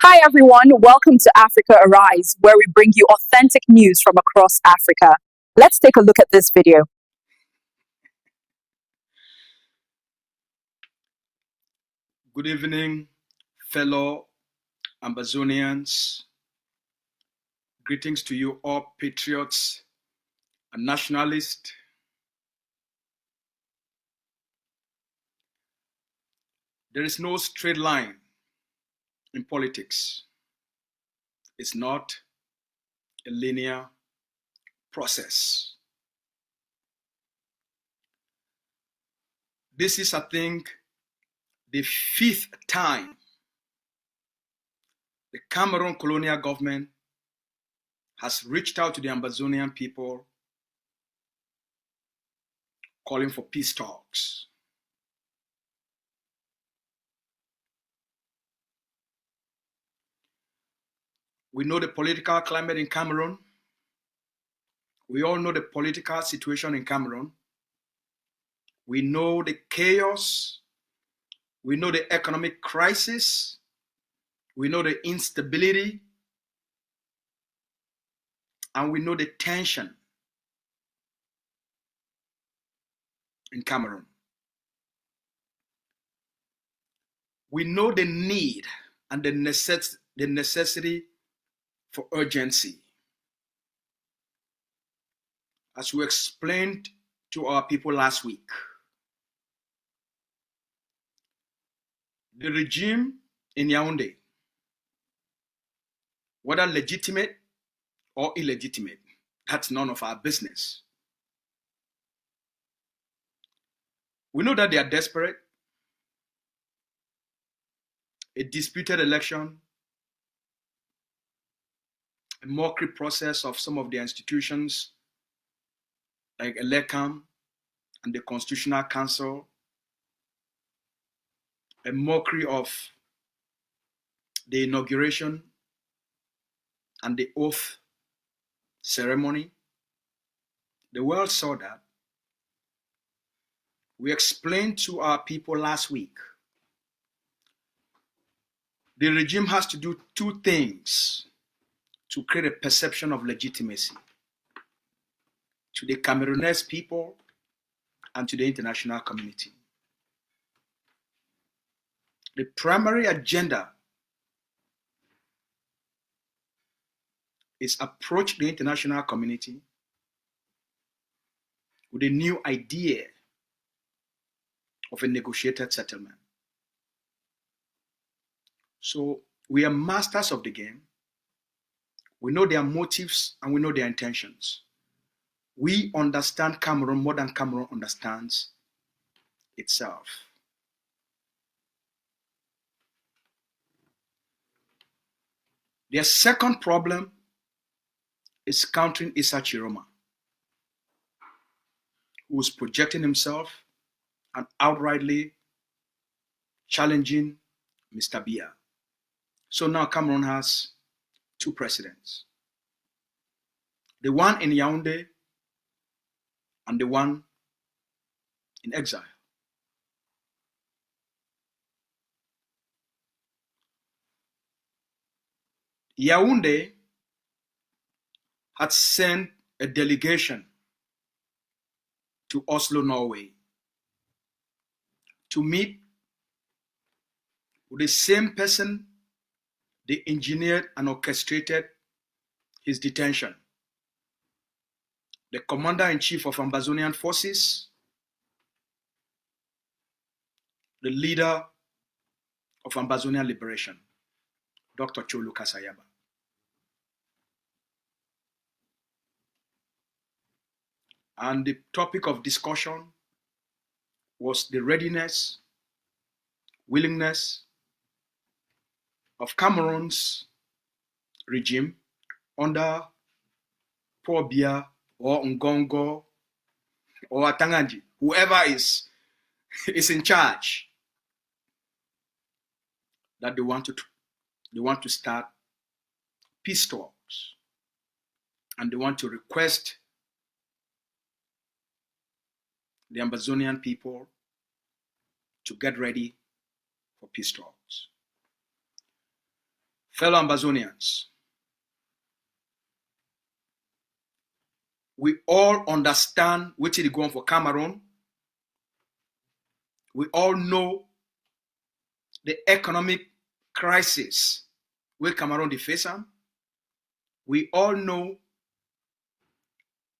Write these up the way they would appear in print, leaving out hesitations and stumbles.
Hi everyone, welcome to Africa Arise, where we bring you authentic news from across Africa. Let's take a look at this video. Good evening, fellow Ambazonians. Greetings to you all patriots and nationalists. There is no straight line in politics. It's not a linear process. This is, I think, the fifth time the Cameroon colonial government has reached out to the Ambazonian people calling for peace talks. We know the political climate in Cameroon. We all know the political situation in Cameroon. We know the chaos. We know the economic crisis. We know the instability. And we know the tension in Cameroon. We know the need and the necessity for urgency. As we explained to our people last week, the regime in Yaoundé, whether legitimate or illegitimate, that's none of our business. We know that they are desperate. A disputed election, a mockery process of some of their institutions like ELECAM and the Constitutional Council, a mockery of the inauguration and the oath ceremony. The world saw that. We explained to our people last week, the regime has to do two things to create a perception of legitimacy to the Cameroonese people and to the international community. The primary agenda is approach the international community with a new idea of a negotiated settlement. So we are masters of the game. We know their motives and we know their intentions. We understand Cameroon more than Cameroon understands itself. Their second problem is countering Issa Chiroma, who is projecting himself and outrightly challenging Mr. Biya. So now Cameroon has two presidents. The one in Yaoundé and the one in exile. Yaoundé had sent a delegation to Oslo, Norway, to meet with the same person they engineered and orchestrated his detention, the commander-in-chief of Ambazonian forces, the leader of Ambazonian liberation, Dr. Cholu Kasayaba. And the topic of discussion was the readiness, willingness of Cameroon's regime under Paul Biya or Ngongo or Atanganji, whoever is in charge, that they want to start peace talks, and they want to request the Ambazonian people to get ready for peace talks. Fellow Ambazonians, we all understand what is going on for Cameroon. We all know the economic crisis where Cameroon is facing. We all know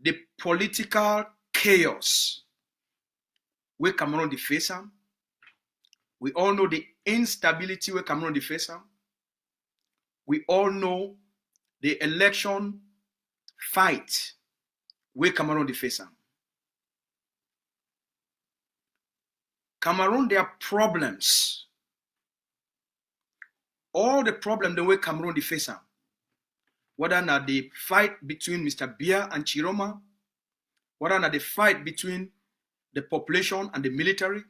the political chaos where Cameroon is facing. We all know the instability where Cameroon is facing. We all know the election fight where Cameroon is facing. Cameroon, there are problems. All the problems the way Cameroon is facing, whether not the fight between Mr. Biya and Chiroma, whether not the fight between the population and the military,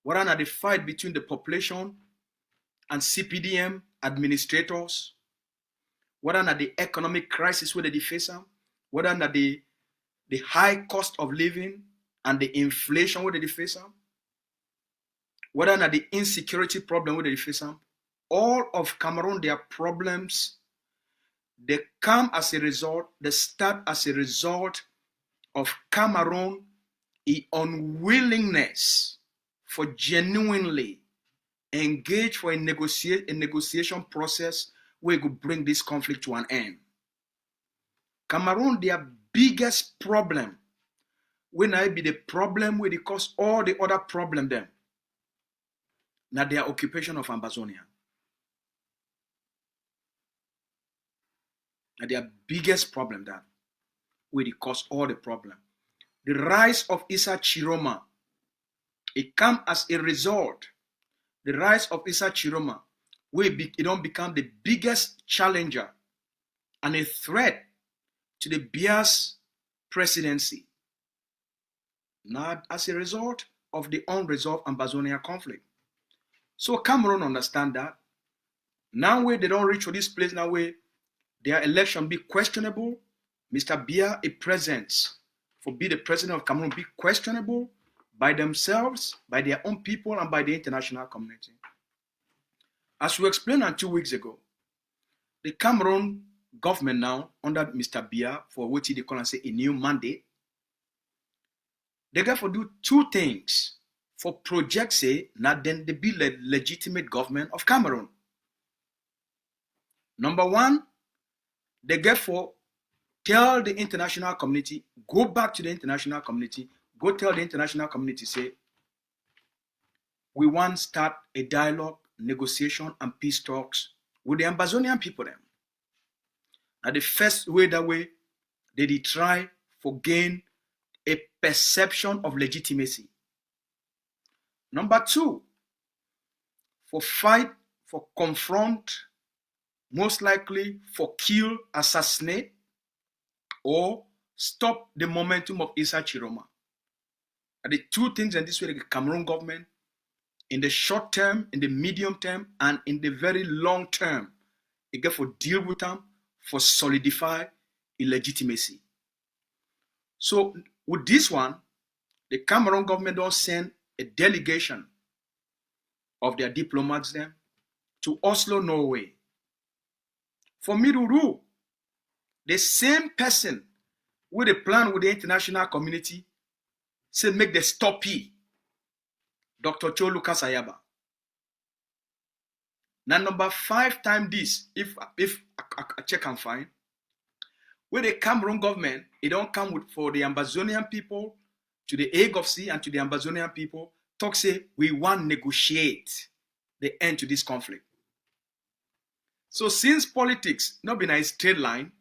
whether not the fight between the population and CPDM administrators, whether not the economic crisis where they face, whether not the high cost of living and the inflation where they face, whether not the insecurity problem where they face, all of Cameroon, their problems, they come as a result, they start as a result of Cameroon unwillingness for genuinely engage for a negotiation process where it could bring this conflict to an end. Cameroon, their biggest problem will not be the problem where they cause all the other problem them. Now their occupation of Ambazonia. Now their biggest problem that where they cause all the problem. The rise of Issa Chiroma, it comes as a result. The rise of Issa Chiroma, where it don't become the biggest challenger and a threat to the Biya's presidency. Not as a result of the unresolved Ambazonia conflict. So Cameroon understand that. Now where they don't reach to this place, now where their election be questionable, Mr. Biya, a presence for be the president of Cameroon, be questionable by themselves, by their own people, and by the international community. As we explained 2 weeks ago, the Cameroon government now, under Mr. Biya, for what they call and say a new mandate, they got to do two things for project say, now then they be the legitimate government of Cameroon. Number one, they get for tell the international community, go back to the international community, go tell the international community, say, we want to start a dialogue, negotiation, and peace talks with the Ambazonian people then. Now the first way that way, they did try for gain a perception of legitimacy. Number two, for fight, for confront, most likely for kill, assassinate, or stop the momentum of Issa Chiroma. And the two things in this way, the Cameroon government, in the short term, in the medium term, and in the very long term, they get for deal with them, for solidify illegitimacy. So with this one, the Cameroon government don't send a delegation of their diplomats then to Oslo, Norway, for me to rule. The same person with a plan with the international community say make the stoppie, Dr. Cho Lucas Ayaba. Now number 5 times this, if I check and find, where the Cameroon government, it don't come with for the Ambazonian people to the Hague of Sea and to the Ambazonian people, talk say we want to negotiate the end to this conflict. So since politics not been a straight line,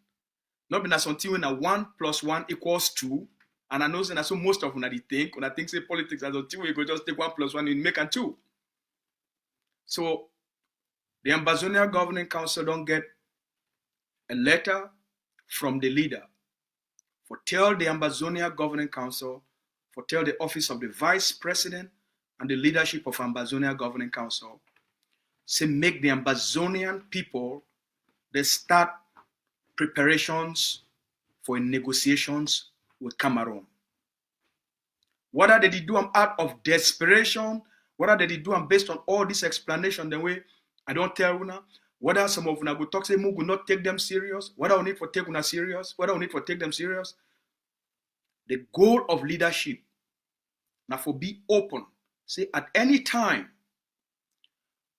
not been something when a 1 + 1 = 2, and I know that so most of when I think say politics as until we go just take 1 + 1 and make a 2. So the Ambazonia Governing Council don't get a letter from the leader for tell the Ambazonia Governing Council, for tell the office of the Vice President and the leadership of Ambazonia Governing Council, say make the Ambazonian people, they start preparations for negotiations with Cameroon. Whether they do them out of desperation, whether they do them based on all this explanation, the way I don't tell you now, Whether some of una go talk say we will not take them serious, whether we need for take una serious, whether we need for take them serious. The goal of leadership now for be open. Say at any time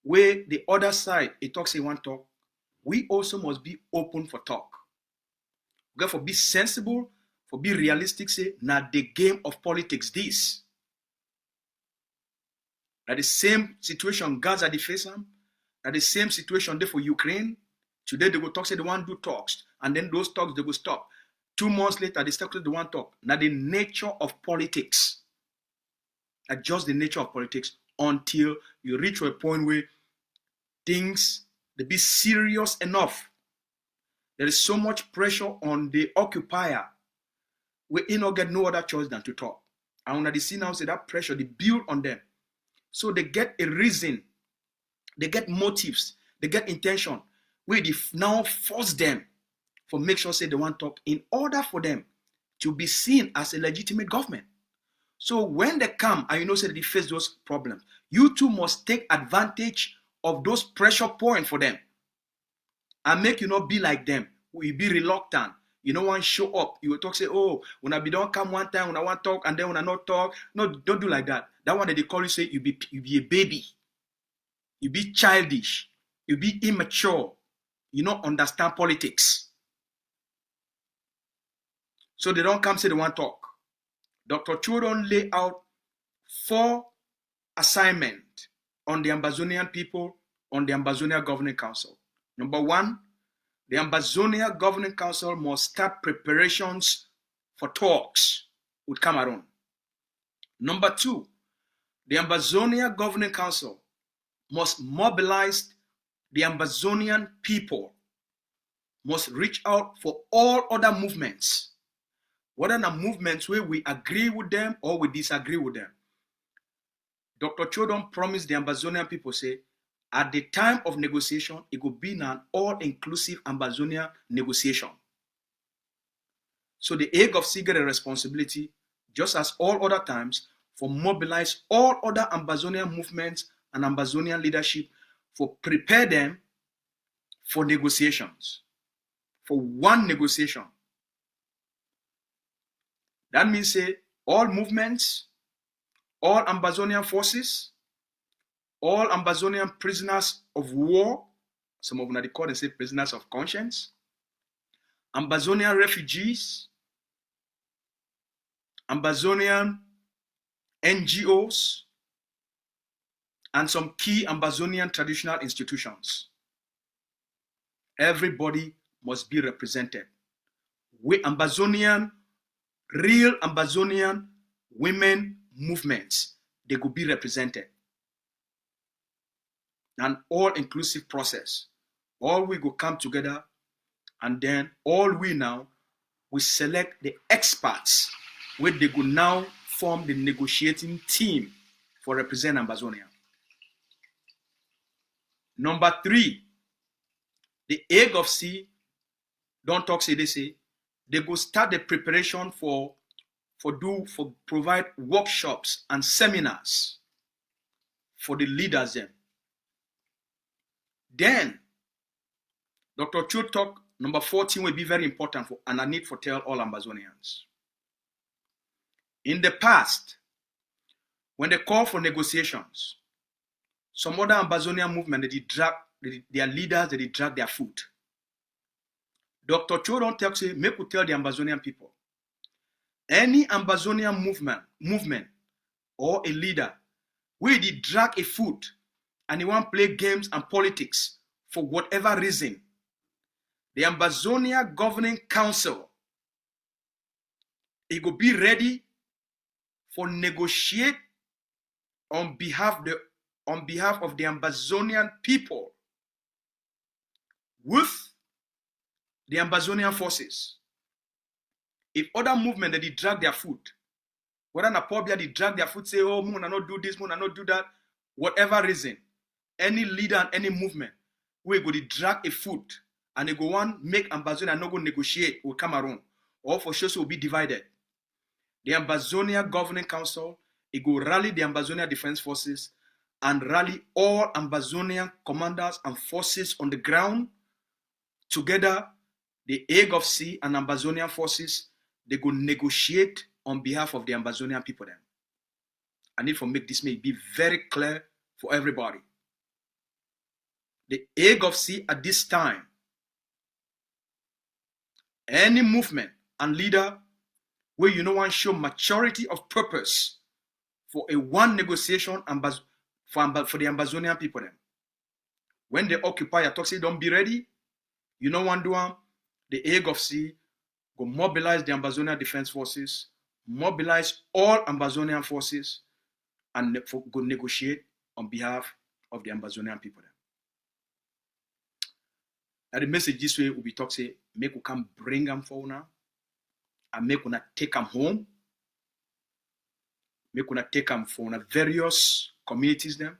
where the other side it talks say one talk, we also must be open for talk. We got for be sensible, for be realistic. Say now the game of politics this. That the same situation Gaza they face them. That the same situation there for Ukraine. Today they go talk say they want to do talks, and then those talks they will stop. 2 months later they start to the one talk. Now the nature of politics. Adjust the nature of politics until you reach a point where things they be serious enough. There is so much pressure on the occupier where you not get no other choice than to talk. And when they see now say that pressure they build on them. So they get a reason, they get motives, they get intention where they now force them for make sure say they want to talk in order for them to be seen as a legitimate government. So when they come and you know say they face those problems, you too must take advantage of those pressure points for them and make you not be like them. You be reluctant. You don't want to show up. You will talk say, oh, when I be don't come one time, when I want to talk, and then when I not talk. No, don't do like that. That one that they call you say you be a baby. You be childish. You be immature. You don't understand politics. So they don't come say they want to talk. Dr. Cho don't lay out 4 assignments on the Ambazonian people, on the Ambazonia Governing Council. Number 1, the Ambazonia Governing Council must start preparations for talks with Cameroon. Number 2, the Ambazonia Governing Council must mobilize the Ambazonian people, must reach out for all other movements, whether the movements where we agree with them or we disagree with them. Dr. Cho don't promise the Ambazonian people say, at the time of negotiation, it will be an all-inclusive Ambazonia negotiation. So the AGOC get a responsibility, just as all other times, for mobilize all other Ambazonian movements and Ambazonian leadership for prepare them for negotiations, for one negotiation. That means say all movements, all Ambazonian forces, all Ambazonian prisoners of war, some of them they call them say prisoners of conscience, Ambazonian refugees, Ambazonian NGOs, and some key Ambazonian traditional institutions. Everybody must be represented. We Ambazonian, real Ambazonian women movements, they could be represented. An all-inclusive process. All we go come together, and then all we now, we select the experts where they go now form the negotiating team for represent Ambazonia. Number 3, the AGOC don't talk say they go start the preparation for provide workshops and seminars for the leaders them. Then Dr. Cho talk number 14 will be very important for, and I need to tell all Ambazonians. In the past, when they call for negotiations, some other Ambazonian movement they drag their leaders, they drag their foot. Dr. Cho don't tell say, make we tell the Ambazonian people. Any Ambazonian movement or a leader, we they drag a foot and they want to play games and politics for whatever reason. The Ambazonia Governing Council, it will be ready for negotiate on behalf of the Ambazonian people with the Ambazonian forces. If other movement that they drag their foot, whether Napobia they drag their foot, say, oh, Muna not do this, Muna not do that, whatever reason, any leader and any movement, we go to drag a foot and they go on make Ambazonia not go negotiate with Cameroon, or for sure so will be divided. The Ambazonia Governing Council, it go rally the Ambazonia Defense Forces and rally all Ambazonian commanders and forces on the ground. Together, the Hague of Sea and Ambazonian forces, they go negotiate on behalf of the Ambazonian people then. I need to make this may be very clear for everybody. The Hague of Sea at this time, any movement and leader where you know one show maturity of purpose for a one negotiation for the Ambazonian people then. When they occupy a toxic, don't be ready. You know one do the Hague of Sea go mobilize the Ambazonian Defense Forces, mobilize all Ambazonian forces, and go negotiate on behalf of the Ambazonian people then. And the message this way will be talk say, make we come bring them for now, and make we not take them home, make we not take them for various communities them,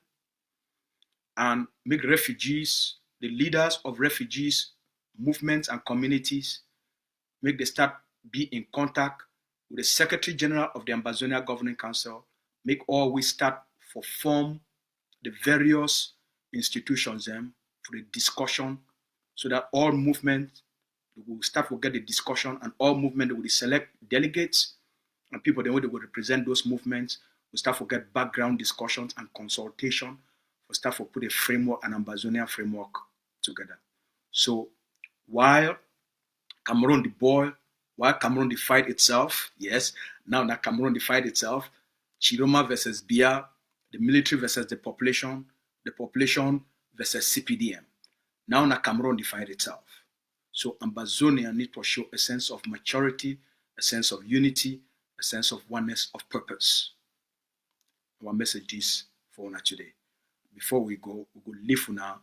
and make refugees, the leaders of refugees, movements and communities, make they start be in contact with the Secretary General of the Ambazonia Governing Council, make all we start for form the various institutions them for the discussion, so that all movements will start to get the discussion, and all movement will select delegates and people then will represent those movements. We start to get background discussions and consultation. We start to put a framework, an Ambazonian framework together. So while Cameroon the fight itself, yes, now that Cameroon the fight itself, Chiroma versus Bia, the military versus the population versus CPDM. Now Cameroon the fight itself. So Ambazonia need to show a sense of maturity, a sense of unity, a sense of oneness of purpose. Our message is for una today. Before we go leave now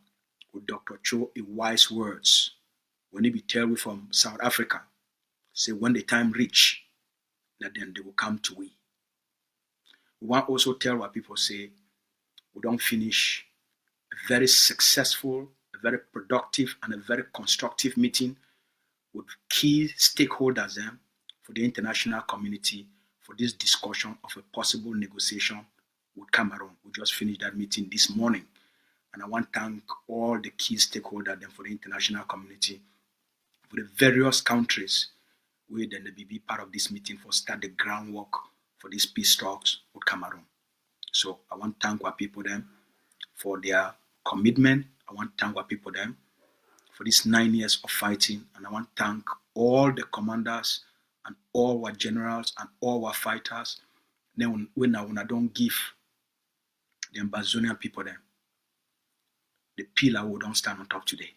with Dr. Cho a wise words. When he be tell we from South Africa, say when the time reach, that then they will come to we. We want also tell what people say, we don't finish a very successful, a very productive, and a very constructive meeting with key stakeholders for the international community for this discussion of a possible negotiation with Cameroon. We just finished that meeting this morning. And I want to thank all the key stakeholders for the international community, for the various countries where then they be part of this meeting for start the groundwork for these peace talks with Cameroon. So I want to thank our people for their commitment. I want to thank our people for these 9 years of fighting. And I want to thank all the commanders and all our generals and all our fighters. Then when I don't give the Ambazonian people the pillar we don't stand on top today.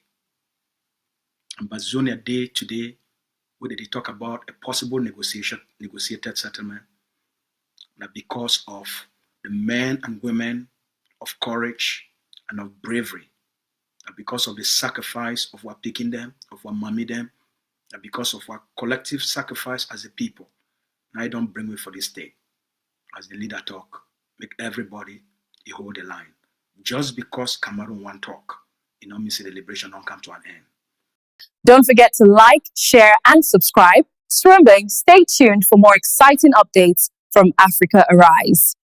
Ambazonia Day today, where they talk about a possible negotiated settlement, that because of the men and women of courage and of bravery, and because of the sacrifice of our picking them, of our mommy them, and because of our collective sacrifice as a people. Now I don't bring me for this day. As the leader talk, make everybody hold the line. Just because Cameroon want talk, it don't mean the liberation don't come to an end. Don't forget to like, share, and subscribe. Stay tuned for more exciting updates from Africa Arise.